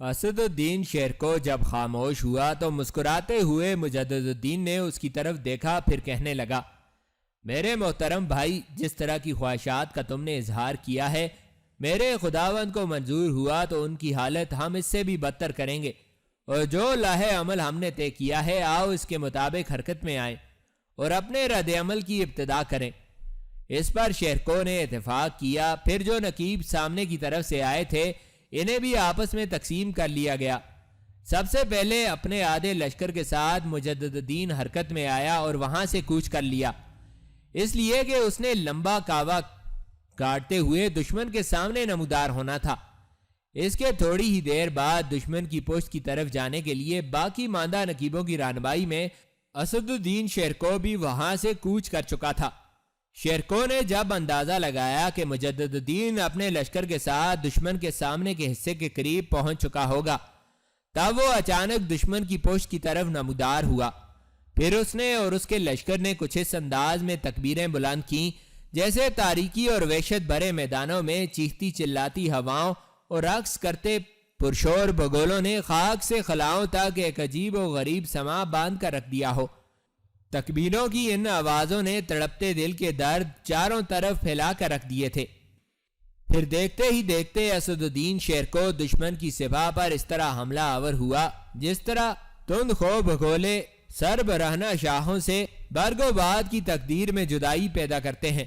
اسد الدین شیرکو جب خاموش ہوا تو مسکراتے ہوئے مجدد الدین نے اس کی طرف دیکھا، پھر کہنے لگا، میرے محترم بھائی، جس طرح کی خواہشات کا تم نے اظہار کیا ہے، میرے خداوند کو منظور ہوا تو ان کی حالت ہم اس سے بھی بدتر کریں گے، اور جو لاہ عمل ہم نے طے کیا ہے، آؤ اس کے مطابق حرکت میں آئیں اور اپنے رد عمل کی ابتدا کریں۔ اس پر شیرکو نے اتفاق کیا۔ پھر جو نقیب سامنے کی طرف سے آئے تھے انہیں بھی آپس میں تقسیم کر لیا گیا۔ سب سے پہلے اپنے آدھے لشکر کے ساتھ مجدد الدین حرکت میں آیا اور وہاں سے کوچ کر لیا، اس لیے کہ اس نے لمبا کعوہ کاٹتے ہوئے دشمن کے سامنے نمودار ہونا تھا۔ اس کے تھوڑی ہی دیر بعد دشمن کی پشت کی طرف جانے کے لیے باقی ماندہ نقیبوں کی رہنمائی میں اسد الدین شیرکو بھی وہاں سے کوچ کر چکا تھا۔ شیرکو نے جب اندازہ لگایا کہ مجدد الدین اپنے لشکر کے ساتھ دشمن کے سامنے کے حصے کے قریب پہنچ چکا ہوگا، تب وہ اچانک دشمن کی پشت کی طرف نمودار ہوا۔ پھر اس نے اور اس کے لشکر نے کچھ اس انداز میں تکبیریں بلند کیں جیسے تاریکی اور وحشت بھرے میدانوں میں چیختی چلاتی ہواؤں اور رقص کرتے پرشور بگولوں نے خاک سے خلاؤں تک ایک عجیب و غریب سما باندھ کر رکھ دیا ہو۔ تکبیروں کی ان آوازوں نے تڑپتے دل کے درد چاروں طرف پھیلا کر رکھ دیے تھے۔ پھر دیکھتے ہی دیکھتے اسد الدین شیرکو دشمن کی سپاہ پر اس طرح حملہ آور ہوا جس طرح تند خو بھگولے سر برہنہ شاہوں سے برگ و باد کی تقدیر میں جدائی پیدا کرتے ہیں،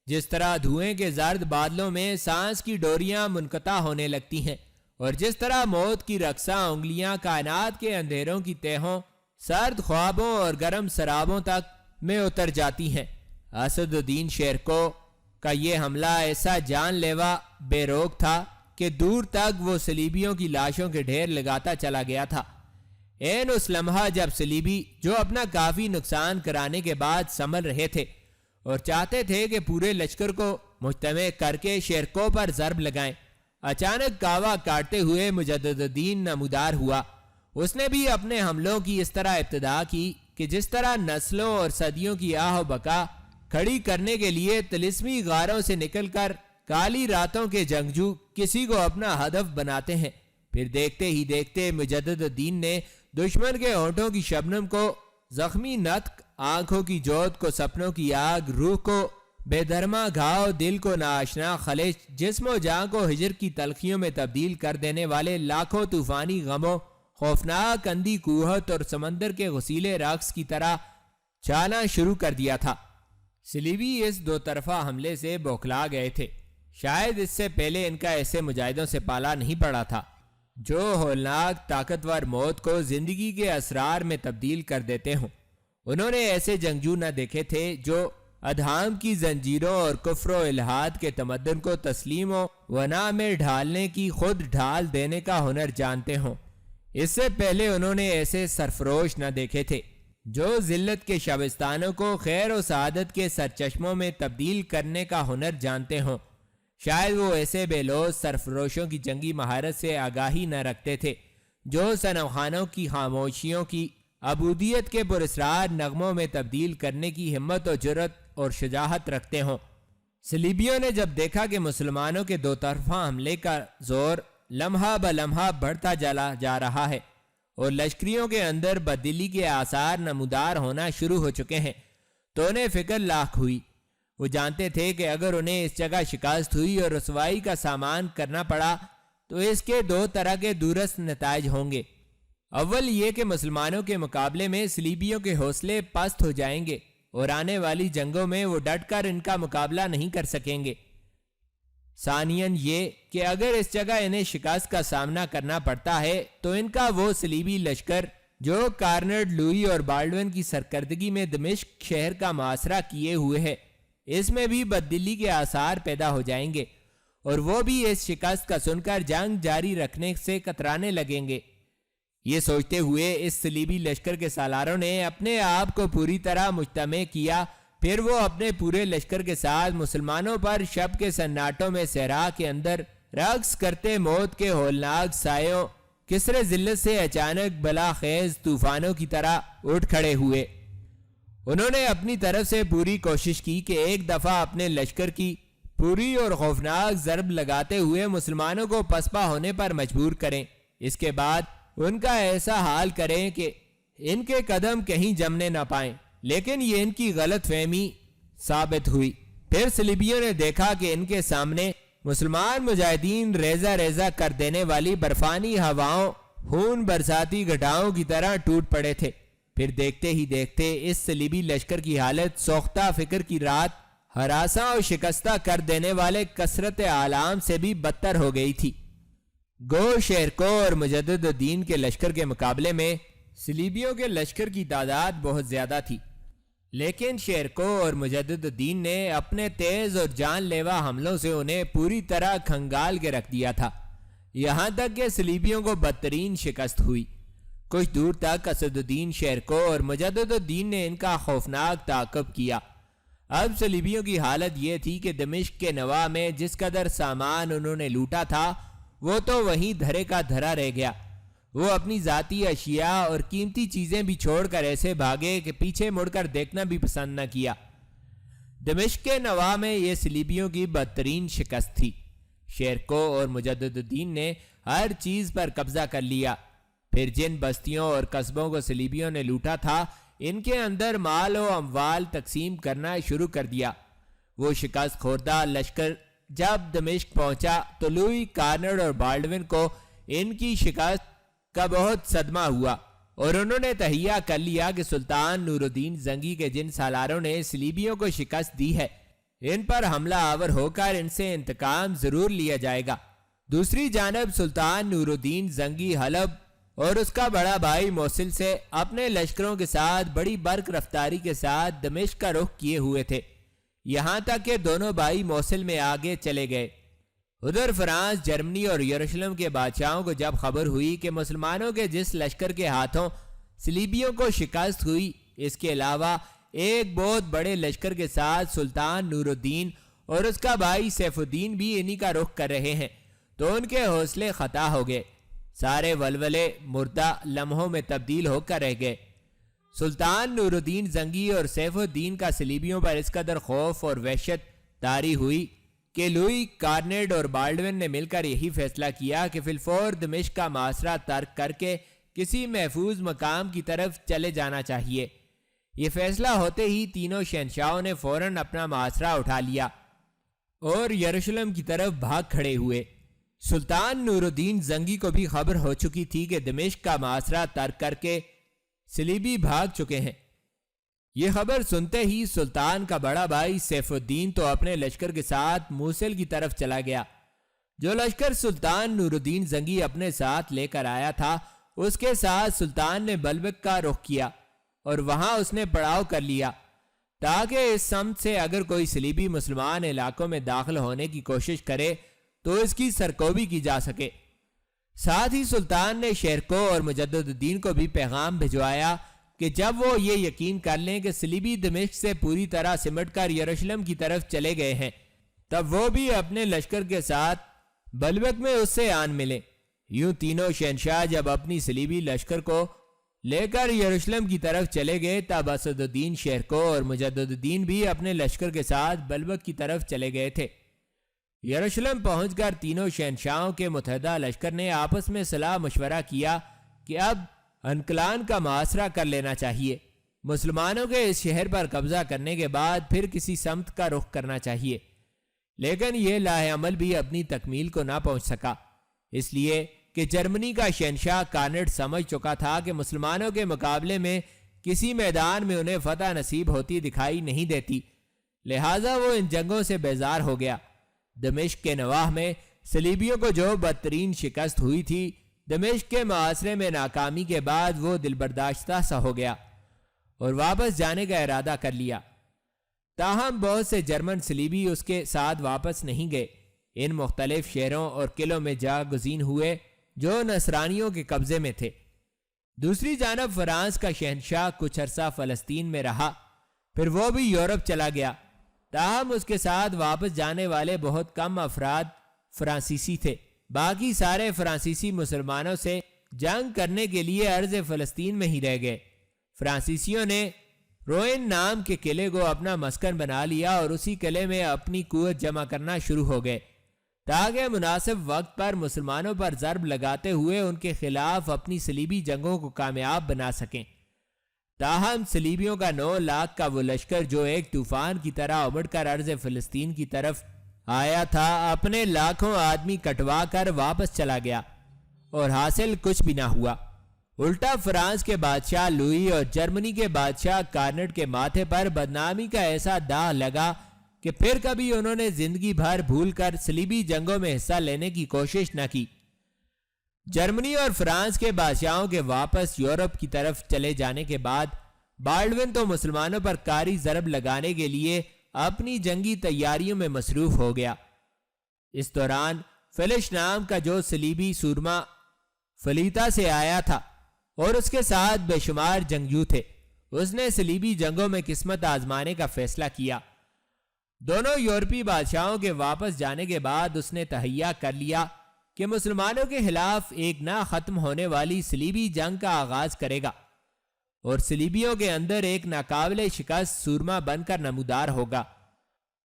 جس طرح دھوئیں کے زرد بادلوں میں سانس کی ڈوریاں منقطع ہونے لگتی ہیں، اور جس طرح موت کی رقصاں انگلیاں کائنات کے اندھیروں کی تہوں سرد خوابوں اور گرم سرابوں تک میں اتر جاتی ہیں۔ اسد الدین شیرکو کا یہ حملہ ایسا جان لیوا بے روک تھا کہ دور تک وہ صلیبیوں کی لاشوں کے ڈھیر لگاتا چلا گیا تھا۔ این اس لمحہ جب صلیبی جو اپنا کافی نقصان کرانے کے بعد سنبھل رہے تھے اور چاہتے تھے کہ پورے لشکر کو مجتمع کر کے شیرکو پر ضرب لگائیں، اچانک کعوہ کاٹتے ہوئے مجدد الدین نمودار ہوا۔ اس نے بھی اپنے حملوں کی اس طرح ابتدا کی کہ جس طرح نسلوں اور صدیوں کی آہ و بقا کھڑی کرنے کے لیے طلسمی غاروں سے نکل کر کالی راتوں کے جنگجو کسی کو اپنا ہدف بناتے ہیں۔ پھر دیکھتے ہی دیکھتے مجدد الدین نے دشمن کے ہونٹوں کی شبنم کو زخمی نطق، آنکھوں کی جوت کو سپنوں کی آگ، روح کو بے دھرما گھاؤ، دل کو ناآشنا خلش، جسم و جاں کو ہجر کی تلخیوں میں تبدیل کر دینے والے لاکھوں طوفانی غموں، خوفناک اندھی کوہت اور سمندر کے غسیلے رقص کی طرح چالنا شروع کر دیا تھا۔ صلیبی اس دو طرفہ حملے سے بوکھلا گئے تھے۔ شاید اس سے پہلے ان کا ایسے مجاہدوں سے پالا نہیں پڑا تھا جو ہولناک طاقتور موت کو زندگی کے اسرار میں تبدیل کر دیتے ہوں۔ انہوں نے ایسے جنگجو نہ دیکھے تھے جو ادھام کی زنجیروں اور کفر و الحاد کے تمدن کو تسلیم و ونا میں ڈھالنے کی خود ڈھال دینے کا ہنر جانتے ہوں۔ اس سے پہلے انہوں نے ایسے سرفروش نہ دیکھے تھے جو ذلت کے شبستانوں کو خیر و سعادت کے سرچشموں میں تبدیل کرنے کا ہنر جانتے ہوں۔ شاید وہ ایسے بے لوث سرفروشوں کی جنگی مہارت سے آگاہی نہ رکھتے تھے جو صنم خانوں کی خاموشیوں کی عبودیت کے پراسرار نغموں میں تبدیل کرنے کی ہمت و جرت اور شجاعت رکھتے ہوں۔ صلیبیوں نے جب دیکھا کہ مسلمانوں کے دو طرفہ حملے کا زور لمحہ بلمحہ بڑھتا جا رہا ہے اور لشکریوں کے اندر بددلی کے آثار نمودار ہونا شروع ہو چکے ہیں، تو انہیں فکر لاحق ہوئی۔ وہ جانتے تھے کہ اگر انہیں اس جگہ شکست ہوئی اور رسوائی کا سامان کرنا پڑا تو اس کے دو طرح کے دورست نتائج ہوں گے۔ اول یہ کہ مسلمانوں کے مقابلے میں صلیبیوں کے حوصلے پست ہو جائیں گے اور آنے والی جنگوں میں وہ ڈٹ کر ان کا مقابلہ نہیں کر سکیں گے۔ ثانیاً یہ کہ اگر اس جگہ انہیں شکست کا سامنا کرنا پڑتا ہے تو ان کا وہ صلیبی لشکر جو کارنرڈ لوئی اور بالڈون کی سرکردگی میں دمشق شہر کا محاصرہ کیے ہوئے ہے، اس میں بھی بددلی کے آثار پیدا ہو جائیں گے اور وہ بھی اس شکست کا سن کر جنگ جاری رکھنے سے کترانے لگیں گے۔ یہ سوچتے ہوئے اس صلیبی لشکر کے سالاروں نے اپنے آپ کو پوری طرح مجتمع کیا۔ پھر وہ اپنے پورے لشکر کے ساتھ مسلمانوں پر شب کے سناٹوں میں صحرا کے اندر رقص کرتے موت کے ہولناک سایوں کسرے ذلت سے اچانک بلا خیز طوفانوں کی طرح اٹھ کھڑے ہوئے۔ انہوں نے اپنی طرف سے پوری کوشش کی کہ ایک دفعہ اپنے لشکر کی پوری اور خوفناک ضرب لگاتے ہوئے مسلمانوں کو پسپا ہونے پر مجبور کریں۔ اس کے بعد ان کا ایسا حال کریں کہ ان کے قدم کہیں جمنے نہ پائیں، لیکن یہ ان کی غلط فہمی ثابت ہوئی۔ پھر صلیبیوں نے دیکھا کہ ان کے سامنے مسلمان مجاہدین ریزہ ریزہ کر دینے والی برفانی ہواؤں، خون برساتی گھٹاؤں کی طرح ٹوٹ پڑے تھے۔ پھر دیکھتے ہی دیکھتے اس صلیبی لشکر کی حالت سوختہ فکر کی رات ہراساں اور شکستہ کر دینے والے کثرت آلام سے بھی بدتر ہو گئی تھی۔ گو شیرکو اور مجدد الدین کے لشکر کے مقابلے میں صلیبیوں کے لشکر کی تعداد بہت زیادہ تھی، لیکن شیرکو اور مجدد الدین نے اپنے تیز اور جان لیوا حملوں سے انہیں پوری طرح کھنگال کے رکھ دیا تھا، یہاں تک کہ صلیبیوں کو بدترین شکست ہوئی۔ کچھ دور تک اسد الدین شیرکو اور مجدد الدین نے ان کا خوفناک تعاقب کیا۔ اب صلیبیوں کی حالت یہ تھی کہ دمشق کے نواح میں جس قدر سامان انہوں نے لوٹا تھا وہ تو وہیں دھرے کا دھرا رہ گیا۔ وہ اپنی ذاتی اشیاء اور قیمتی چیزیں بھی چھوڑ کر ایسے بھاگے کہ پیچھے مڑ کر دیکھنا بھی پسند نہ کیا۔ دمشق کے نواح میں یہ صلیبیوں کی بدترین شکست تھی۔ شیرکو اور مجدد الدین نے ہر چیز پر قبضہ کر لیا۔ پھر جن بستیوں اور قصبوں کو صلیبیوں نے لوٹا تھا ان کے اندر مال و اموال تقسیم کرنا شروع کر دیا۔ وہ شکست خوردہ لشکر جب دمشق پہنچا تو لوئی کارنر اور بالڈون کو ان کی شکست کا بہت صدمہ ہوا، اور انہوں نے تہیہ کر لیا کہ سلطان نور الدین زنگی کے جن سالاروں نے صلیبیوں کو شکست دی ہے ان پر حملہ آور ہو کر ان سے انتقام ضرور لیا جائے گا۔ دوسری جانب سلطان نور الدین زنگی حلب اور اس کا بڑا بھائی موصل سے اپنے لشکروں کے ساتھ بڑی برق رفتاری کے ساتھ دمشق کا رخ کیے ہوئے تھے، یہاں تک کہ دونوں بھائی موصل میں آگے چلے گئے۔ ادھر فرانس، جرمنی اور یروشلم کے بادشاہوں کو جب خبر ہوئی کہ مسلمانوں کے جس لشکر کے ہاتھوں صلیبیوں کو شکست ہوئی، اس کے علاوہ ایک بہت بڑے لشکر کے ساتھ سلطان نور الدین اور اس کا بھائی سیف الدین بھی انہی کا رخ کر رہے ہیں، تو ان کے حوصلے خطا ہو گئے۔ سارے ولولے مردہ لمحوں میں تبدیل ہو کر رہ گئے۔ سلطان نور الدین زنگی اور سیف الدین کا صلیبیوں پر اس قدر خوف اور وحشت طاری ہوئی کہ لوئی کارنیڈ اور بالڈون نے مل کر یہی فیصلہ کیا کہ فی الفور دمشق کا محاصرہ ترک کر کے کسی محفوظ مقام کی طرف چلے جانا چاہیے۔ یہ فیصلہ ہوتے ہی تینوں شہنشاہوں نے فوراً اپنا محاصرہ اٹھا لیا اور یروشلم کی طرف بھاگ کھڑے ہوئے۔ سلطان نور الدین زنگی کو بھی خبر ہو چکی تھی کہ دمشق کا محاصرہ ترک کر کے صلیبی بھاگ چکے ہیں۔ یہ خبر سنتے ہی سلطان کا بڑا بھائی سیف الدین تو اپنے لشکر کے ساتھ موصل کی طرف چلا گیا۔ جو لشکر سلطان نور الدین زنگی اپنے ساتھ لے کر آیا تھا اس کے ساتھ سلطان نے بلبک کا رخ کیا اور وہاں اس نے پڑاؤ کر لیا تاکہ اس سمت سے اگر کوئی صلیبی مسلمان علاقوں میں داخل ہونے کی کوشش کرے تو اس کی سرکوبی کی جا سکے۔ ساتھ ہی سلطان نے شیرکو اور مجدد الدین کو بھی پیغام بھجوایا کہ جب وہ یہ یقین کر لیں کہ صلیبی دمشق سے پوری طرح سمٹ کر یروشلم کی طرف چلے گئے ہیں تب وہ بھی اپنے لشکر کے ساتھ بلبک میں اس سے آن ملیں۔ یوں تینوں شہنشاہ جب اپنی صلیبی لشکر کو لے کر یروشلم کی طرف چلے گئے تب اسد الدین شیرکو اور مجدد الدین بھی اپنے لشکر کے ساتھ بلبک کی طرف چلے گئے تھے۔ یروشلم پہنچ کر تینوں شہنشاہوں کے متحدہ لشکر نے آپس میں صلاح مشورہ کیا کہ اب انکلان کا محاصرہ کر لینا چاہیے۔ مسلمانوں کے اس شہر پر قبضہ کرنے کے بعد پھر کسی سمت کا رخ کرنا چاہیے، لیکن یہ لاہ عمل بھی اپنی تکمیل کو نہ پہنچ سکا، اس لیے کہ جرمنی کا شہنشاہ کارنٹ سمجھ چکا تھا کہ مسلمانوں کے مقابلے میں کسی میدان میں انہیں فتح نصیب ہوتی دکھائی نہیں دیتی، لہٰذا وہ ان جنگوں سے بیزار ہو گیا۔ دمشق کے نواح میں صلیبیوں کو جو بدترین شکست ہوئی تھی، دمشق کے محاصرے میں ناکامی کے بعد وہ دل برداشتہ سا ہو گیا اور واپس جانے کا ارادہ کر لیا۔ تاہم بہت سے جرمن صلیبی اس کے ساتھ واپس نہیں گئے، ان مختلف شہروں اور قلعوں میں جا گزین ہوئے جو نصرانیوں کے قبضے میں تھے۔ دوسری جانب فرانس کا شہنشاہ کچھ عرصہ فلسطین میں رہا، پھر وہ بھی یورپ چلا گیا، تاہم اس کے ساتھ واپس جانے والے بہت کم افراد فرانسیسی تھے، باقی سارے فرانسیسی مسلمانوں سے جنگ کرنے کے لیے ارض فلسطین میں ہی رہ گئے۔ فرانسیسیوں نے روئن نام کے قلعے کو اپنا مسکن بنا لیا اور اسی قلعے میں اپنی قوت جمع کرنا شروع ہو گئے۔ تاکہ مناسب وقت پر مسلمانوں پر ضرب لگاتے ہوئے ان کے خلاف اپنی صلیبی جنگوں کو کامیاب بنا سکیں۔ تاہم صلیبیوں کا 9 لاکھ کا وہ لشکر جو ایک طوفان کی طرح امڑ کر ارض فلسطین کی طرف آیا تھا، اپنے لاکھوں آدمی کٹوا کر واپس چلا گیا اور حاصل کچھ بھی نہ ہوا۔ الٹا فرانس کے بادشاہ لوئی اور جرمنی کے بادشاہ کارنٹ کے ماتھے پر بدنامی کا ایسا داغ لگا کہ پھر کبھی انہوں نے زندگی بھر بھول کر صلیبی جنگوں میں حصہ لینے کی کوشش نہ کی۔ جرمنی اور فرانس کے بادشاہوں کے واپس یورپ کی طرف چلے جانے کے بعد بالڈون تو مسلمانوں پر کاری ضرب لگانے کے لیے اپنی جنگی تیاریوں میں مصروف ہو گیا۔ اس دوران فلش نام کا جو صلیبی سورما فلیتا سے آیا تھا اور اس کے ساتھ بے شمار جنگجو تھے، اس نے صلیبی جنگوں میں قسمت آزمانے کا فیصلہ کیا۔ دونوں یورپی بادشاہوں کے واپس جانے کے بعد اس نے تہیہ کر لیا کہ مسلمانوں کے خلاف ایک نہ ختم ہونے والی صلیبی جنگ کا آغاز کرے گا اور صلیبیوں کے اندر ایک ناقابل شکست سورما بن کر نمودار ہوگا۔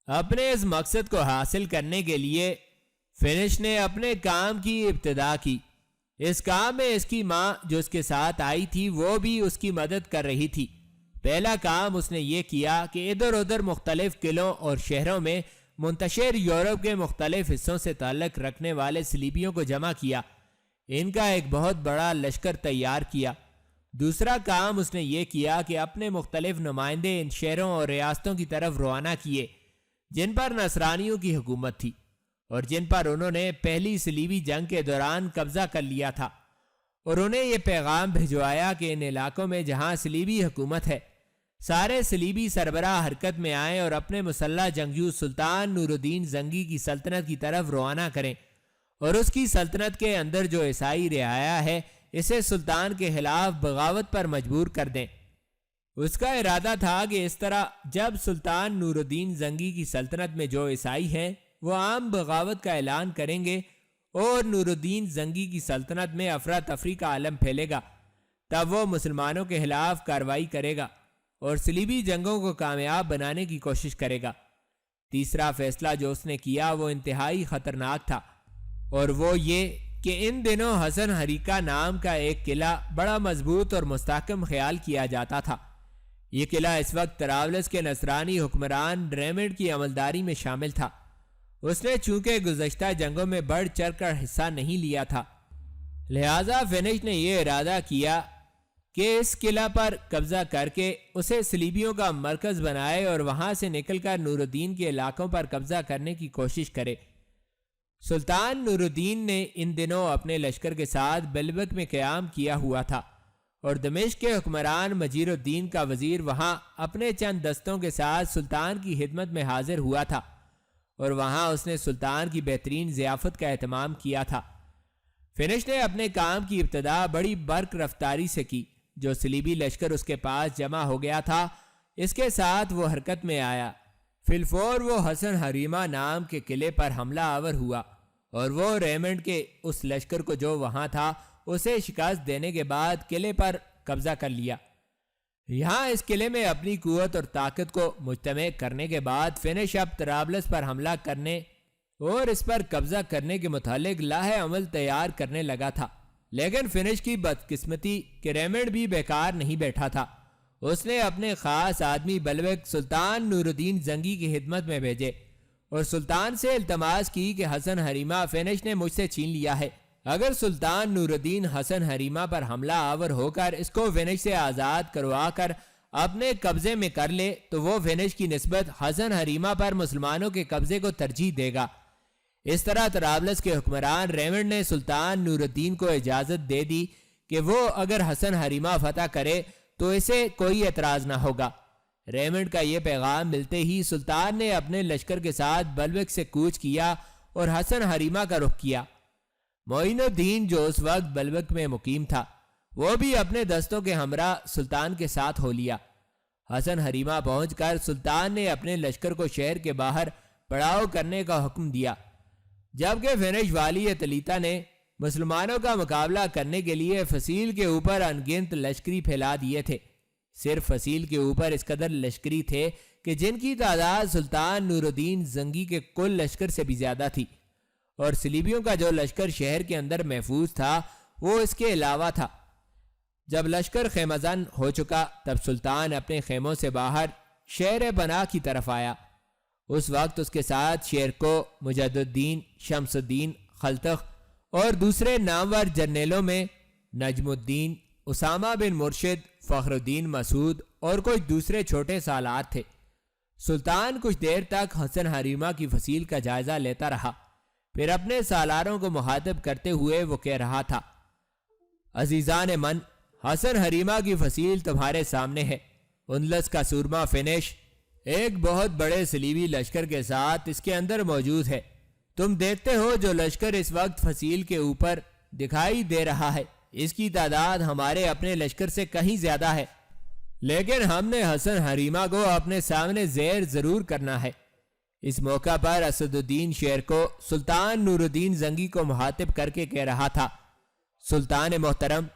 اپنے اس مقصد کو حاصل کرنے کے لیے فینش نے اپنے کام کی ابتدا کی۔ اس کام میں اس کی ماں جو اس کے ساتھ آئی تھی وہ بھی اس کی مدد کر رہی تھی۔ پہلا کام اس نے یہ کیا کہ ادھر ادھر مختلف قلعوں اور شہروں میں منتشر یورپ کے مختلف حصوں سے تعلق رکھنے والے صلیبیوں کو جمع کیا، ان کا ایک بہت بڑا لشکر تیار کیا۔ دوسرا کام اس نے یہ کیا کہ اپنے مختلف نمائندے ان شہروں اور ریاستوں کی طرف روانہ کیے جن پر نصرانیوں کی حکومت تھی اور جن پر انہوں نے پہلی صلیبی جنگ کے دوران قبضہ کر لیا تھا، اور انہیں یہ پیغام بھجوایا کہ ان علاقوں میں جہاں صلیبی حکومت ہے سارے صلیبی سربراہ حرکت میں آئیں اور اپنے مسلح جنگجو سلطان نور الدین زنگی کی سلطنت کی طرف روانہ کریں اور اس کی سلطنت کے اندر جو عیسائی رعایا ہے اسے سلطان کے خلاف بغاوت پر مجبور کر دیں۔ اس کا ارادہ تھا کہ اس طرح جب سلطان نور الدین زنگی کی سلطنت میں جو عیسائی ہیں وہ عام بغاوت کا اعلان کریں گے اور نور الدین زنگی کی سلطنت میں افراتفری کا عالم پھیلے گا، تب وہ مسلمانوں کے خلاف کارروائی کرے گا اور صلیبی جنگوں کو کامیاب بنانے کی کوشش کرے گا۔ تیسرا فیصلہ جو اس نے کیا وہ انتہائی خطرناک تھا، اور وہ یہ کہ ان دنوں حسن حریقہ نام کا ایک قلعہ بڑا مضبوط اور مستحکم خیال کیا جاتا تھا۔ یہ قلعہ اس وقت طرابلس کے نصرانی حکمران ریمنڈ کی عملداری میں شامل تھا۔ اس نے چونکہ گزشتہ جنگوں میں بڑھ چڑھ کر حصہ نہیں لیا تھا، لہذا فینش نے یہ ارادہ کیا کہ اس قلعہ پر قبضہ کر کے اسے صلیبیوں کا مرکز بنائے اور وہاں سے نکل کر نور الدین کے علاقوں پر قبضہ کرنے کی کوشش کرے۔ سلطان نور الدین نے ان دنوں اپنے لشکر کے ساتھ بلبک میں قیام کیا ہوا تھا اور دمشق کے حکمران مجیر الدین کا وزیر وہاں اپنے چند دستوں کے ساتھ سلطان کی خدمت میں حاضر ہوا تھا اور وہاں اس نے سلطان کی بہترین ضیافت کا اہتمام کیا تھا۔ فینش نے اپنے کام کی ابتدا بڑی برق رفتاری سے کی۔ جو صلیبی لشکر اس کے پاس جمع ہو گیا تھا اس کے ساتھ وہ حرکت میں آیا۔ فی الفور وہ حسن حریمہ نام کے قلعے پر حملہ آور ہوا اور وہ ریمنڈ کے اس لشکر کو جو وہاں تھا اسے شکست دینے کے بعد قلعے پر قبضہ کر لیا۔ یہاں اس قلعے میں اپنی قوت اور طاقت کو مجتمع کرنے کے بعد فینش اب طرابلس پر حملہ کرنے اور اس پر قبضہ کرنے کے متعلق لاہ عمل تیار کرنے لگا تھا۔ لیکن فینش کی بدقسمتی کہ ریمنڈ بھی بیکار نہیں بیٹھا تھا۔ اس نے اپنے خاص آدمی بلبک سلطان نور الدین زنگی کی خدمت میں بھیجے اور سلطان سے التماس کی کہ حسن حریمہ فینش نے مجھ سے چھین لیا ہے، اگر سلطان نور الدین حسن حریمہ پر حملہ آور ہو کر اس کو فینش سے آزاد کروا کر اپنے قبضے میں کر لے تو وہ فینش کی نسبت حسن حریمہ پر مسلمانوں کے قبضے کو ترجیح دے گا۔ اس طرح طرابلس کے حکمران ریمنڈ نے سلطان نور الدین کو اجازت دے دی کہ وہ اگر حسن حریمہ فتح کرے تو اسے کوئی اعتراض نہ ہوگا۔ ریمنڈ کا یہ پیغام ملتے ہی سلطان نے اپنے لشکر کے ساتھ بلبک سے کوچ کیا اور حسن حریمہ کا رخ کیا۔ معین الدین جو اس وقت بلبک میں مقیم تھا وہ بھی اپنے دستوں کے ہمراہ سلطان کے ساتھ ہو لیا۔ حسن حریمہ پہنچ کر سلطان نے اپنے لشکر کو شہر کے باہر پڑاؤ کرنے کا حکم دیا، جبکہ فینش والی تلیتا نے مسلمانوں کا مقابلہ کرنے کے لیے فصیل کے اوپر انگنت لشکری پھیلا دیے تھے۔ صرف فصیل کے اوپر اس قدر لشکری تھے کہ جن کی تعداد سلطان نور الدین زنگی کے کل لشکر سے بھی زیادہ تھی، اور صلیبیوں کا جو لشکر شہر کے اندر محفوظ تھا وہ اس کے علاوہ تھا۔ جب لشکر خیمہ زن ہو چکا تب سلطان اپنے خیموں سے باہر شہر بنا کی طرف آیا۔ اس وقت اس کے ساتھ شیرکو، مجد الدین، شمس الدین، خلتخ اور دوسرے نامور جرنیلوں میں نجم الدین، اسامہ بن مرشد، فخر الدین مسعود اور کچھ دوسرے چھوٹے سالار تھے۔ سلطان کچھ دیر تک حسن حریمہ کی فصیل کا جائزہ لیتا رہا، پھر اپنے سالاروں کو مخاطب کرتے ہوئے وہ کہہ رہا تھا: عزیزان من، حسن حریمہ کی فصیل تمہارے سامنے ہے۔ اندلس کا سورما فینش ایک بہت بڑے صلیبی لشکر کے ساتھ اس کے اندر موجود ہے۔ تم دیکھتے ہو جو لشکر اس وقت فصیل کے اوپر دکھائی دے رہا ہے، اس کی تعداد ہمارے اپنے لشکر سے کہیں زیادہ ہے، لیکن ہم نے حسن حریمہ کو اپنے سامنے زیر ضرور کرنا ہے۔ اس موقع پر اسد الدین شیر کو سلطان نور الدین زنگی کو مخاطب کر کے کہہ رہا تھا: سلطان محترم،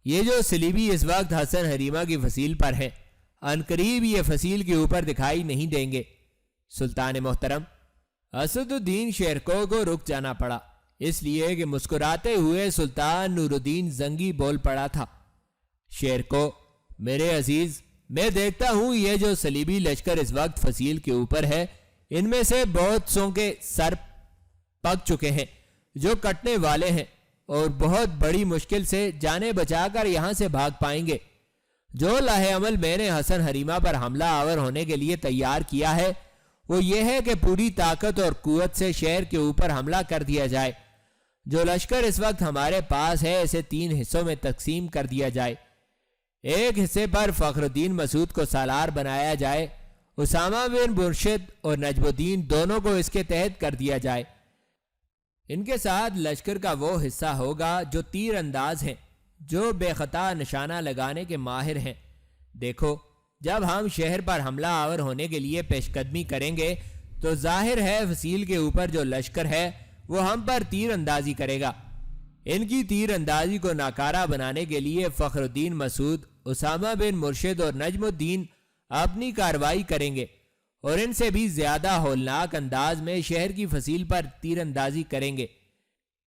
یہ جو صلیبی اس وقت حسن حریمہ کی فصیل پر ہیں، عنقریب یہ فصیل کے اوپر دکھائی نہیں دیں گے۔ سلطان محترم، اسد الدین شیرکو کو رک جانا پڑا، اس لیے کہ مسکراتے ہوئے سلطان نور الدین زنگی بول پڑا تھا: شیرکو میرے عزیز، میں دیکھتا ہوں یہ جو صلیبی لشکر اس وقت فصیل کے اوپر ہے، ان میں سے بہت سو کے سر پک چکے ہیں جو کٹنے والے ہیں، اور بہت بڑی مشکل سے جانیں بچا کر یہاں سے بھاگ پائیں گے۔ جو لاہ عمل میں نے حسن حریمہ پر حملہ آور ہونے کے لیے تیار کیا ہے وہ یہ ہے کہ پوری طاقت اور قوت سے شہر کے اوپر حملہ کر دیا جائے۔ جو لشکر اس وقت ہمارے پاس ہے اسے 3 حصوں میں تقسیم کر دیا جائے۔ ایک حصے پر فخر الدین مسعود کو سالار بنایا جائے، اسامہ بن مرشد اور نجم الدین دونوں کو اس کے تحت کر دیا جائے۔ ان کے ساتھ لشکر کا وہ حصہ ہوگا جو تیر انداز ہیں، جو بے خطا نشانہ لگانے کے ماہر ہیں۔ دیکھو، جب ہم شہر پر حملہ آور ہونے کے لیے پیش قدمی کریں گے تو ظاہر ہے فصیل کے اوپر جو لشکر ہے وہ ہم پر تیر اندازی کرے گا۔ ان کی تیر اندازی کو ناکارہ بنانے کے لیے فخر الدین مسعود، اسامہ بن مرشد اور نجم الدین اپنی کارروائی کریں گے، اور ان سے بھی زیادہ ہولناک انداز میں شہر کی فصیل پر تیر اندازی کریں گے۔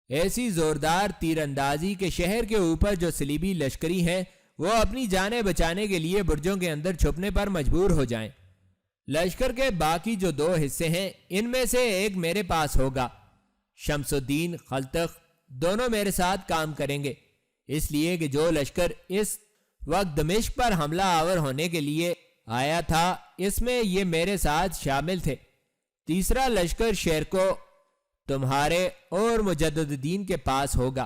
ایسی زوردار تیر اندازی کہ شہر کے اوپر جو صلیبی لشکری ہیں وہ اپنی جانیں بچانے کے لیے برجوں کے اندر چھپنے پر مجبور ہو جائیں۔ لشکر کے باقی جو 2 حصے ہیں ان میں سے ایک میرے پاس ہوگا۔ شمس الدین، خلتخ دونوں میرے ساتھ کام کریں گے، اس لیے کہ جو لشکر اس وقت دمشق پر حملہ آور ہونے کے لیے آیا تھا اس میں یہ میرے ساتھ شامل تھے۔ تیسرا لشکر شیرکو تمہارے اور مجدد الدین کے پاس ہوگا۔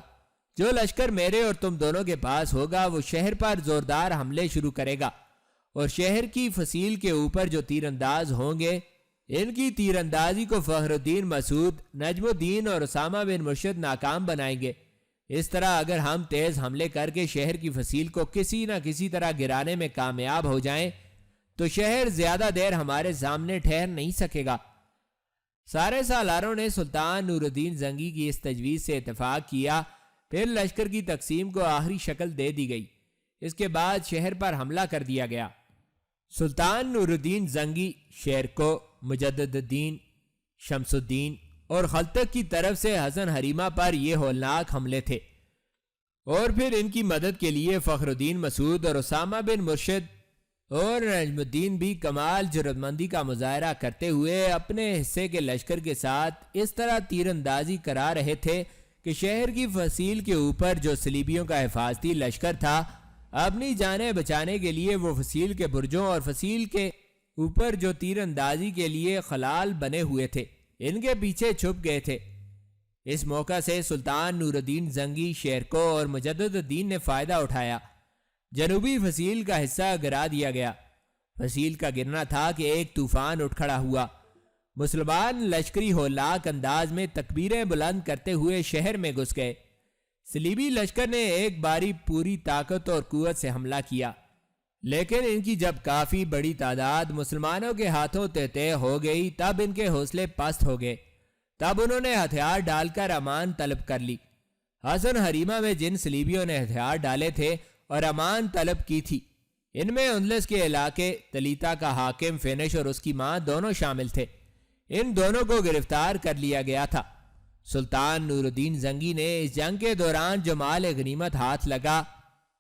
جو لشکر میرے اور تم دونوں کے پاس ہوگا وہ شہر پر زوردار حملے شروع کرے گا، اور شہر کی فصیل کے اوپر جو تیر انداز ہوں گے ان کی تیر اندازی کو فخر الدین مسعود، نجم الدین اور اسامہ بن مرشد ناکام بنائیں گے۔ اس طرح اگر ہم تیز حملے کر کے شہر کی فصیل کو کسی نہ کسی طرح گرانے میں کامیاب ہو جائیں تو شہر زیادہ دیر ہمارے سامنے ٹھہر نہیں سکے گا۔ سارے سالاروں نے سلطان نور الدین زنگی کی اس تجویز سے اتفاق کیا، پھر لشکر کی تقسیم کو آخری شکل دے دی گئی۔ اس کے بعد شہر پر حملہ کر دیا گیا۔ سلطان نور الدین زنگی، شیرکو، مجدد الدین، شمس الدین اور خلتخ کی طرف سے حسن حریمہ پر یہ ہولناک حملے تھے، اور پھر ان کی مدد کے لیے فخر الدین مسعود اور اسامہ بن مرشد اور نجم الدین بھی کمال جرأت مندی کا مظاہرہ کرتے ہوئے اپنے حصے کے لشکر کے ساتھ اس طرح تیر اندازی کرا رہے تھے کہ شہر کی فصیل کے اوپر جو صلیبیوں کا حفاظتی لشکر تھا اپنی جانیں بچانے کے لیے وہ فصیل کے برجوں اور فصیل کے اوپر جو تیر اندازی کے لیے خلال بنے ہوئے تھے ان کے پیچھے چھپ گئے تھے۔ اس موقع سے سلطان نور الدین زنگی، شیرکو اور مجدد الدین نے فائدہ اٹھایا۔ جنوبی فصیل کا حصہ گرا دیا گیا۔ فصیل کا گرنا تھا کہ ایک طوفان اٹھ کھڑا ہوا۔ مسلمان لشکری ہولناک انداز میں تکبیریں بلند کرتے ہوئے شہر میں گھس گئے۔ صلیبی لشکر نے ایک باری پوری طاقت اور قوت سے حملہ کیا، لیکن ان کی جب کافی بڑی تعداد مسلمانوں کے ہاتھوں تہہ ہو گئی تب ان کے حوصلے پست ہو گئے۔ تب انہوں نے ہتھیار ڈال کر امان طلب کر لی۔ حسن حریمہ میں جن صلیبیوں نے ہتھیار ڈالے تھے اور امان طلب کی تھی ان میں اندلس کے علاقے تلیتا کا حاکم فینش اور اس کی ماں دونوں شامل تھے۔ ان دونوں کو گرفتار کر لیا گیا تھا۔ سلطان نور الدین زنگی نے اس جنگ کے دوران جو مال غنیمت ہاتھ لگا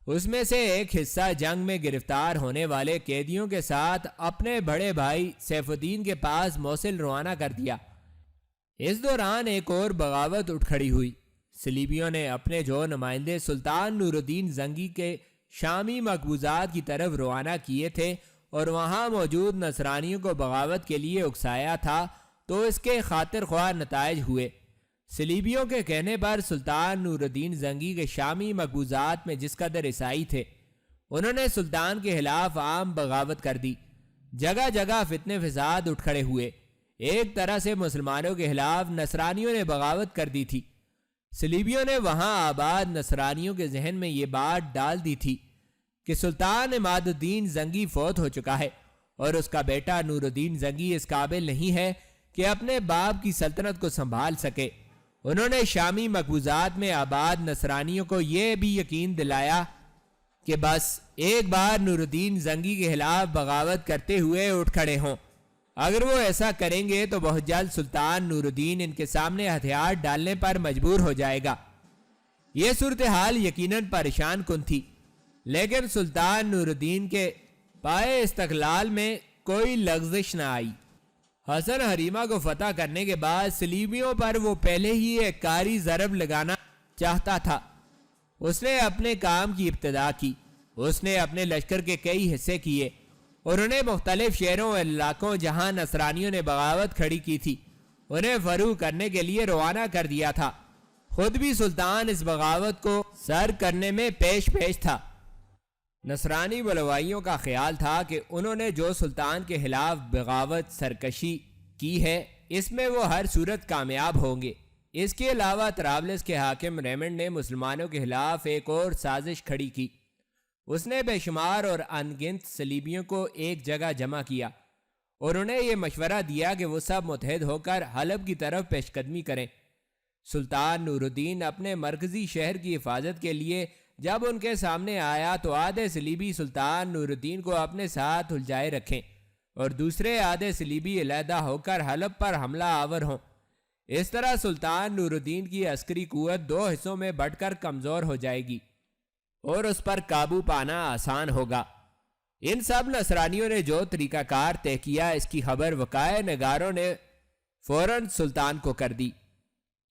اس میں سے ایک حصہ جنگ میں گرفتار ہونے والے قیدیوں کے ساتھ اپنے بڑے بھائی سیف الدین کے پاس موصل روانہ کر دیا۔ اس دوران ایک اور بغاوت اٹھ کھڑی ہوئی۔ صلیبیوں نے اپنے جو نمائندے سلطان نور الدین زنگی کے شامی مقبوضات کی طرف روانہ کیے تھے اور وہاں موجود نصرانیوں کو بغاوت کے لیے اکسایا تھا، تو اس کے خاطر خواہ نتائج ہوئے۔ صلیبیوں کے کہنے پر سلطان نور الدین زنگی کے شامی مقبوضات میں جس قدر عیسائی تھے، انہوں نے سلطان کے خلاف عام بغاوت کر دی۔ جگہ جگہ فتنے فساد اٹھ کھڑے ہوئے۔ ایک طرح سے مسلمانوں کے خلاف نصرانیوں نے بغاوت کر دی تھی۔ صلیبیوں نے وہاں آباد نصرانیوں کے ذہن میں یہ بات ڈال دی تھی کہ سلطان عماد الدین زنگی فوت ہو چکا ہے اور اس کا بیٹا نور الدین زنگی اس قابل نہیں ہے کہ اپنے باپ کی سلطنت کو سنبھال سکے۔ انہوں نے شامی مقبوضات میں آباد نصرانیوں کو یہ بھی یقین دلایا کہ بس ایک بار نور الدین زنگی کے خلاف بغاوت کرتے ہوئے اٹھ کھڑے ہوں۔ اگر وہ ایسا کریں گے تو بہت جلد سلطان نور الدین ان کے سامنے ہتھیار ڈالنے پر مجبور ہو جائے گا۔ یہ صورتحال یقیناً پریشان کن تھی، لیکن سلطان نور الدین کے پائے استقلال میں کوئی لغزش نہ آئی۔ حسن حریمہ کو فتح کرنے کے بعد صلیبیوں پر وہ پہلے ہی ایک کاری ضرب لگانا چاہتا تھا۔ اس نے اپنے کام کی ابتدا کی۔ اس نے اپنے لشکر کے کئی حصے کیے اور انہیں مختلف شہروں اور علاقوں جہاں نصرانیوں نے بغاوت کھڑی کی تھی انہیں فروغ کرنے کے لیے روانہ کر دیا تھا۔ خود بھی سلطان اس بغاوت کو سر کرنے میں پیش تھا۔ نصرانی بلوائیوں کا خیال تھا کہ انہوں نے جو سلطان کے خلاف بغاوت سرکشی کی ہے اس میں وہ ہر صورت کامیاب ہوں گے۔ اس کے علاوہ طرابلس کے حاکم ریمنڈ نے مسلمانوں کے خلاف ایک اور سازش کھڑی کی۔ اس نے بے شمار اور انگنت صلیبیوں کو ایک جگہ جمع کیا اور انہیں یہ مشورہ دیا کہ وہ سب متحد ہو کر حلب کی طرف پیش قدمی کریں۔ سلطان نور الدین اپنے مرکزی شہر کی حفاظت کے لیے جب ان کے سامنے آیا تو آدھے صلیبی سلطان نور الدین کو اپنے ساتھ الجائے رکھیں اور دوسرے آدھے صلیبی علیحدہ ہو کر حلب پر حملہ آور ہوں۔ اس طرح سلطان نور الدین کی عسکری قوت دو حصوں میں بٹ کر کمزور ہو جائے گی اور اس پر قابو پانا آسان ہوگا۔ ان سب نصرانیوں نے جو طریقہ کار طے کیا اس کی خبر وقائع نگاروں نے فوراً سلطان کو کر دی۔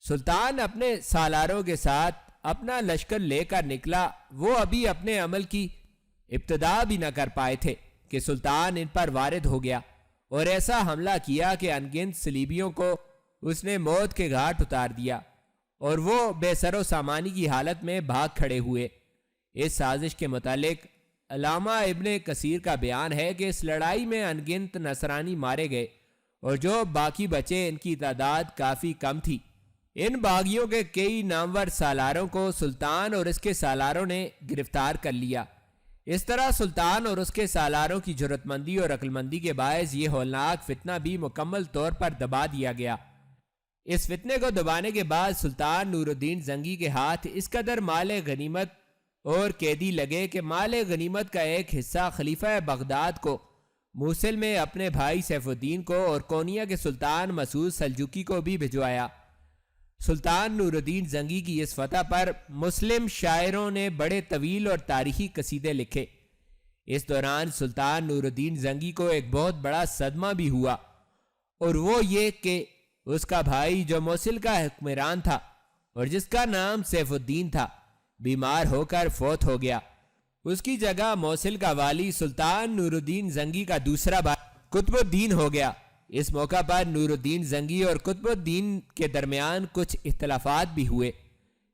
سلطان اپنے سالاروں کے ساتھ اپنا لشکر لے کر نکلا۔ وہ ابھی اپنے عمل کی ابتدا بھی نہ کر پائے تھے کہ سلطان ان پر وارد ہو گیا اور ایسا حملہ کیا کہ انگنت صلیبیوں کو اس نے موت کے گھاٹ اتار دیا اور وہ بے سر و سامانی کی حالت میں بھاگ کھڑے ہوئے۔ اس سازش کے متعلق علامہ ابن کثیر کا بیان ہے کہ اس لڑائی میں انگنت نصرانی مارے گئے اور جو باقی بچے ان کی تعداد کافی کم تھی۔ ان باغیوں کے کئی نامور سالاروں کو سلطان اور اس کے سالاروں نے گرفتار کر لیا۔ اس طرح سلطان اور اس کے سالاروں کی جرأت مندی اور عقل مندی کے باعث یہ ہولناک فتنہ بھی مکمل طور پر دبا دیا گیا۔ اس فتنے کو دبانے کے بعد سلطان نور الدین زنگی کے ہاتھ اس قدر مال غنیمت اور قیدی لگے کہ مال غنیمت کا ایک حصہ خلیفہ بغداد کو، موصل میں اپنے بھائی سیف الدین کو اور کونیا کے سلطان مسعود سلجوقی کو بھی بھجوایا۔ سلطان نور الدین زنگی کی اس فتح پر مسلم شاعروں نے بڑے طویل اور تاریخی قصیدے لکھے۔ اس دوران سلطان نور الدین زنگی کو ایک بہت بڑا صدمہ بھی ہوا اور وہ یہ کہ اس کا بھائی جو موصل کا حکمران تھا اور جس کا نام سیف الدین تھا بیمار ہو کر فوت ہو گیا۔ اس کی جگہ موصل کا والی سلطان نور الدین زنگی کا دوسرا بھائی قطب الدین ہو گیا۔ اس موقع پر نور الدین زنگی اور قطب الدین کے درمیان کچھ اختلافات بھی ہوئے،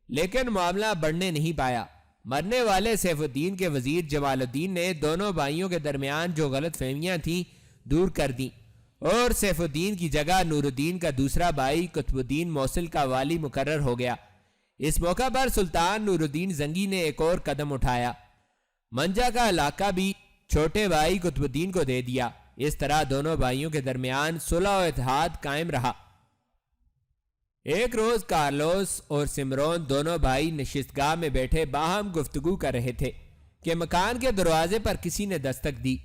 لیکن معاملہ بڑھنے نہیں پایا۔ مرنے والے سیف الدین کے وزیر جمال الدین نے دونوں بھائیوں کے درمیان جو غلط فہمیاں تھیں دور کر دیں اور سیف الدین کی جگہ نور الدین کا دوسرا بھائی قطب الدین موصل کا والی مقرر ہو گیا۔ اس موقع پر سلطان نور الدین زنگی نے ایک اور قدم اٹھایا، منجا کا علاقہ بھی چھوٹے بھائی قطب الدین کو دے دیا۔ اس طرح دونوں بھائیوں کے درمیان صلح و اتحاد قائم رہا۔ ایک روز کارلوس اور سمرون دونوں بھائی نشستگاہ میں بیٹھے باہم گفتگو کر رہے تھے کہ مکان کے دروازے پر کسی نے دستک دی۔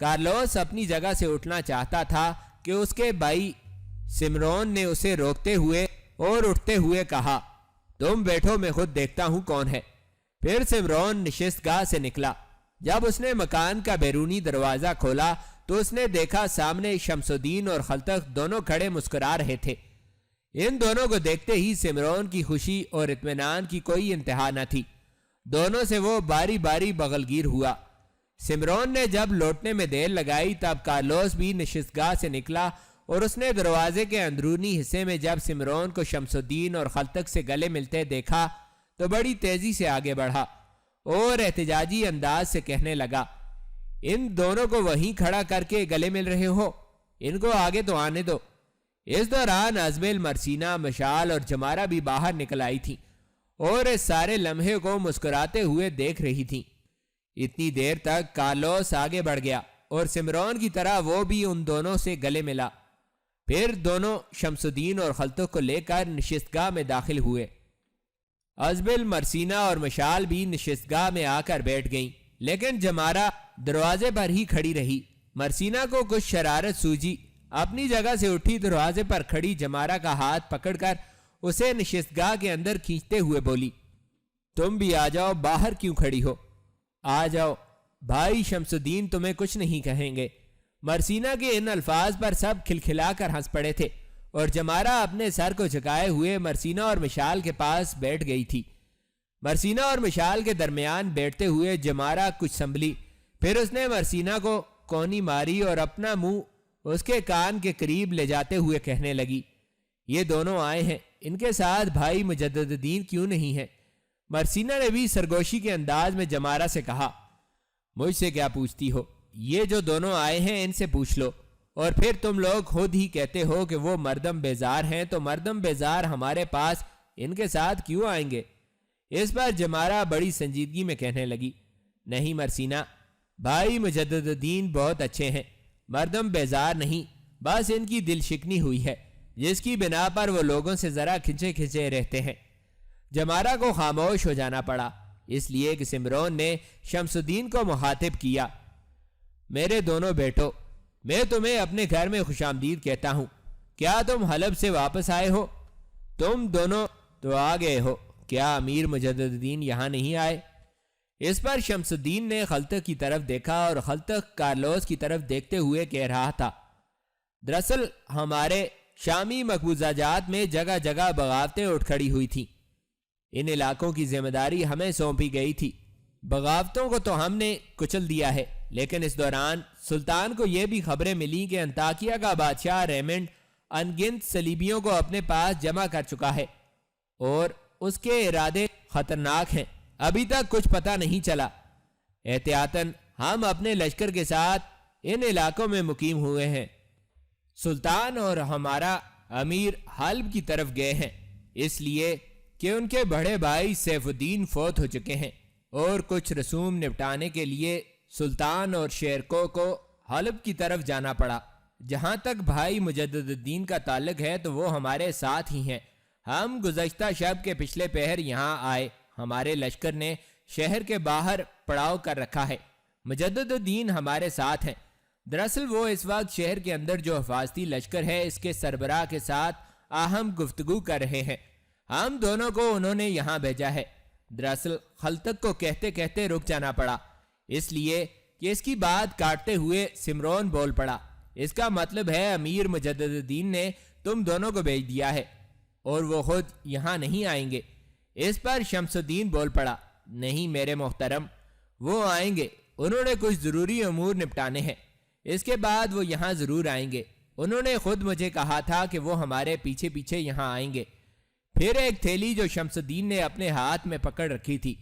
کارلوس اپنی جگہ سے اٹھنا چاہتا تھا کہ اس کے بھائی سمرون نے اسے روکتے ہوئے اور اٹھتے ہوئے کہا تم بیٹھو میں خود دیکھتا ہوں کون ہے۔ پھر سمرون نشست گاہ سے نکلا۔ جب اس نے مکان کا بیرونی دروازہ کھولا تو اس نے دیکھا سامنے شمس الدین اور خلتق دونوں کھڑے مسکرا رہے تھے۔ ان دونوں کو دیکھتے ہی سمرون کی خوشی اور اطمینان کی کوئی انتہا نہ تھی۔ دونوں سے وہ باری باری بغلگیر ہوا۔ سمرون نے جب لوٹنے میں دیر لگائی تب کارلوس بھی نشست گاہ سے نکلا اور اس نے دروازے کے اندرونی حصے میں جب سمرون کو شمس الدین اور خلتق سے گلے ملتے دیکھا تو بڑی تیزی سے آگے بڑھا اور احتجاجی انداز سے کہنے لگا ان دونوں کو وہیں کھڑا کر کے گلے مل رہے ہو، ان کو آگے تو آنے دو۔ اس دوران ازبل، مرسینہ، مشال اور جمارہ بھی باہر نکل آئی تھی اور اس سارے لمحے کو مسکراتے ہوئے دیکھ رہی تھی۔ اتنی دیر تک کارلوس آگے بڑھ گیا اور سمرون کی طرح وہ بھی ان دونوں سے گلے ملا۔ پھر دونوں شمس الدین اور خلتق کو لے کر نشستگاہ میں داخل ہوئے۔ ازبل، مرسینہ اور مشال بھی نشستگاہ میں آ کر بیٹھ گئیں، لیکن جمارہ دروازے پر ہی کھڑی رہی۔ مرسینہ کو کچھ شرارت سوجی، اپنی جگہ سے اٹھی دروازے پر کھڑی جمارہ کا ہاتھ پکڑ کر اسے نشستگاہ کے اندر کھینچتے ہوئے بولی تم بھی آ جاؤ، باہر کیوں کھڑی ہو؟ آ جاؤ، بھائی شمس الدین تمہیں کچھ نہیں کہیں گے۔ مرسینہ کے ان الفاظ پر سب کھلکھلا کر ہنس پڑے تھے اور جمارہ اپنے سر کو جھکائے ہوئے مرسینہ اور مشال کے پاس بیٹھ گئی تھی۔ مرسینہ اور مشال کے درمیان بیٹھتے ہوئے جمارہ کچھ سنبھلی، پھر اس نے مرسینہ کو کونی ماری اور اپنا منہ اس کے کان کے قریب لے جاتے ہوئے کہنے لگی یہ دونوں آئے ہیں، ان کے ساتھ بھائی مجدد الدین کیوں نہیں ہے؟ مرسینہ نے بھی سرگوشی کے انداز میں جمارہ سے کہا مجھ سے کیا پوچھتی ہو؟ یہ جو دونوں آئے ہیں ان سے پوچھ لو، اور پھر تم لوگ خود ہی کہتے ہو کہ وہ مردم بیزار ہیں، تو مردم بیزار ہمارے پاس ان کے ساتھ کیوں آئیں گے؟ اس پر جمارہ بڑی سنجیدگی میں کہنے لگی نہیں مرسینہ، بھائی مجدد الدین بہت اچھے ہیں، مردم بیزار نہیں، بس ان کی دل شکنی ہوئی ہے جس کی بنا پر وہ لوگوں سے ذرا کھنچے کھنچے رہتے ہیں۔ جمارہ کو خاموش ہو جانا پڑا، اس لیے کہ سمرون نے شمس الدین کو مخاطب کیا میرے دونوں بیٹو، میں تمہیں اپنے گھر میں خوش آمدید کہتا ہوں۔ کیا تم حلب سے واپس آئے ہو؟ تم دونوں تو آ گئے ہو، کیا امیر مجدد الدین یہاں نہیں آئے؟ اس پر شمس الدین نے خلتق کی طرف دیکھا اور خلتق کارلوس کی طرف دیکھتے ہوئے کہہ رہا تھا دراصل ہمارے شامی مقبوضہ جات میں جگہ جگہ بغاوتیں اٹھ کھڑی ہوئی تھیں، ان علاقوں کی ذمہ داری ہمیں سونپی گئی تھی، بغاوتوں کو تو ہم نے کچل دیا ہے، لیکن اس دوران سلطان کو یہ بھی خبریں ملی کہ انطاکیہ کا بادشاہ ریمنڈ انگنت صلیبیوں کو اپنے پاس جمع کر چکا ہے اور اس کے ارادے خطرناک ہیں، ابھی تک کچھ پتہ نہیں چلا۔ احتیاطاً ہم اپنے لشکر کے ساتھ ان علاقوں میں مقیم ہوئے ہیں۔ سلطان اور ہمارا امیر حلب کی طرف گئے ہیں، اس لیے کہ ان کے بڑے بھائی سیف الدین فوت ہو چکے ہیں اور کچھ رسوم نپٹانے کے لیے سلطان اور شیرکو کو حلب کی طرف جانا پڑا۔ جہاں تک بھائی مجدد الدین کا تعلق ہے تو وہ ہمارے ساتھ ہی ہیں۔ ہم گزشتہ شب کے پچھلے پہر یہاں آئے، ہمارے لشکر نے شہر کے باہر پڑاؤ کر رکھا ہے، مجدد الدین ہمارے ساتھ ہیں۔ دراصل وہ اس وقت شہر کے اندر جو حفاظتی لشکر ہے اس کے سربراہ کے ساتھ اہم گفتگو کر رہے ہیں، ہم دونوں کو انہوں نے یہاں بھیجا ہے۔ دراصل خلتق کو کہتے کہتے رک جانا پڑا، اس لیے کہ اس کی بات کاٹتے ہوئے سمرون بول پڑا اس کا مطلب ہے امیر مجدد الدین نے تم دونوں کو بھیج دیا ہے اور وہ خود یہاں نہیں آئیں گے۔ اس پر شمس الدین بول پڑا نہیں میرے محترم، وہ آئیں گے، انہوں نے کچھ ضروری امور نپٹانے ہیں، اس کے بعد وہ یہاں ضرور آئیں گے، انہوں نے خود مجھے کہا تھا کہ وہ ہمارے پیچھے پیچھے یہاں آئیں گے۔ پھر ایک تھیلی جو شمس الدین نے اپنے ہاتھ میں پکڑ رکھی تھی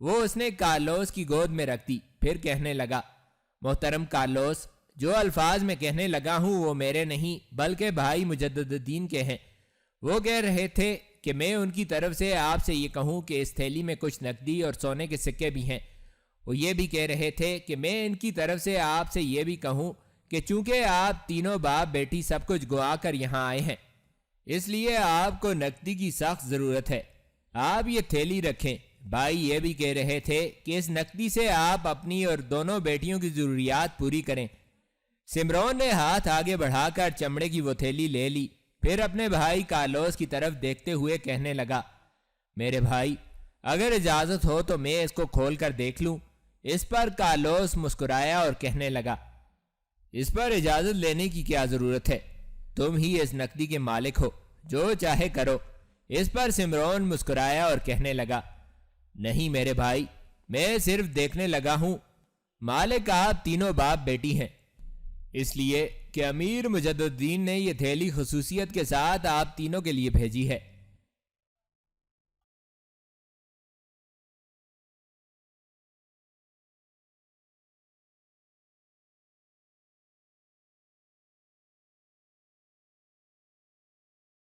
وہ اس نے کارلوس کی گود میں رکھ دی، پھر کہنے لگا محترم کارلوس، جو الفاظ میں کہنے لگا ہوں وہ میرے نہیں بلکہ بھائی مجدد الدین کے ہیں۔ وہ کہہ رہے تھے کہ میں ان کی طرف سے آپ سے یہ کہوں کہ اس تھیلی میں کچھ نقدی اور سونے کے سکے بھی ہیں۔ وہ یہ بھی کہہ رہے تھے کہ میں ان کی طرف سے آپ سے یہ بھی کہوں کہ چونکہ آپ تینوں باپ بیٹی سب کچھ گوا کر یہاں آئے ہیں، اس لیے آپ کو نقدی کی سخت ضرورت ہے، آپ یہ تھیلی رکھیں۔ بھائی یہ بھی کہہ رہے تھے کہ اس نقدی سے آپ اپنی اور دونوں بیٹیوں کی ضروریات پوری کریں۔ سمرون نے ہاتھ آگے بڑھا کر چمڑے کی وہ تھیلی لے لی، پھر اپنے بھائی کارلوس کی طرف دیکھتے ہوئے کہنے لگا، میرے بھائی، اگر اجازت ہو تو میں اس کو کھول کر دیکھ لوں۔ اس پر کارلوس مسکرایا اور کہنے لگا، اس پر اجازت لینے کی کیا ضرورت ہے؟ تم ہی اس نقدی کے مالک ہو، جو چاہے کرو۔ اس پر سمرون مسکرایا اور کہنے لگا، نہیں میرے بھائی، میں صرف دیکھنے لگا ہوں۔ مالک آپ تینوں باپ بیٹی ہیں، اس لیے کہ امیر مجد الدین نے یہ تھیلی خصوصیت کے ساتھ آپ تینوں کے لیے بھیجی ہے۔